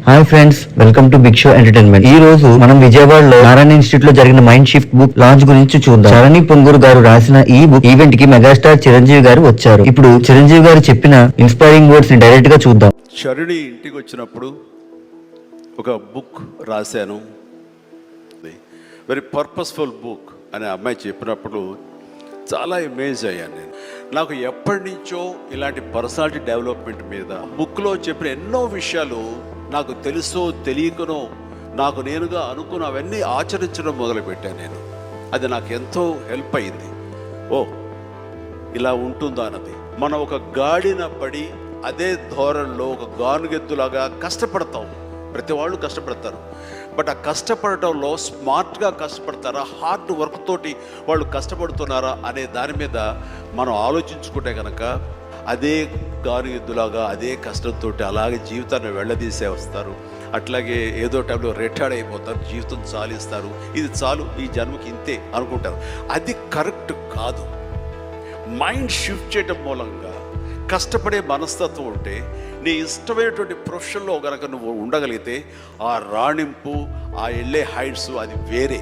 Hi friends, welcome to Big Show Entertainment. ఈ రోజు మనం విజయవాడలో నారాయణ ఇన్స్టిట్యూట్ లో జరిగిన మైండ్ షిఫ్ట్ బుక్ లాంచ్ గురించి చూద్దాం. శరణి పొంగూరు గారు రాసిన ఈ బుక్ ఈవెంట్ కి మెగాస్టార్ చిరంజీవి గారు వచ్చారు. ఇప్పుడు చిరంజీవి గారు చెప్పిన ఇన్స్పైరింగ్ వర్డ్స్ ని డైరెక్ట్ గా చూద్దాం. శరణి ఇంటికి వచ్చినప్పుడు ఒక బుక్ రాశాను, వెరీ పర్పస్ఫుల్ బుక్ అని అమ్మాయి చెప్పినప్పుడు చాలా అమేజ్ అయ్యాను. నేను నాకు ఎప్పటి నుంచో ఇలాంటి పర్సనాలిటీ డెవలప్మెంట్ మీద బుక్లో చెప్పిన ఎన్నో విషయాలు నాకు తెలుసో తెలియకనో నాకు నేనుగా అనుకున్న అవన్నీ ఆచరించడం మొదలుపెట్టాను నేను. అది నాకు ఎంతో హెల్ప్ అయింది. ఓ ఇలా ఉంటుందా అన్నది. మనం ఒక గాడిన పడి అదే ధోరణిలో ఒక గానుగెద్దులాగా కష్టపడతాం. ప్రతి వాళ్ళు కష్టపడతారు. బట్ ఆ కష్టపడటంలో స్మార్ట్గా కష్టపడతారా, హార్డ్ వర్క్ తోటి వాళ్ళు కష్టపడుతున్నారా అనే దాని మీద మనం ఆలోచించుకుంటే కనుక అదే గానుగెద్దులాగా అదే కష్టంతో అలాగే జీవితాన్ని వెళ్ళదీసే వస్తారు. అట్లాగే ఏదో టైంలో రిటైర్డ్ అయిపోతారు, జీవితం చాలిస్తారు, ఇది చాలు ఈ జన్మకి ఇంతే అనుకుంటారు. అది కరెక్ట్ కాదు. మైండ్ షిఫ్ట్ చేయడం మూలంగా కష్టపడే మనస్తత్వం ఉంటే నీ ఇష్టమైనటువంటి ప్రొఫెషన్లో కనుక నువ్వు ఉండగలిగితే ఆ రాణింపు, ఆ వెళ్ళే హైట్స్ అది వేరే.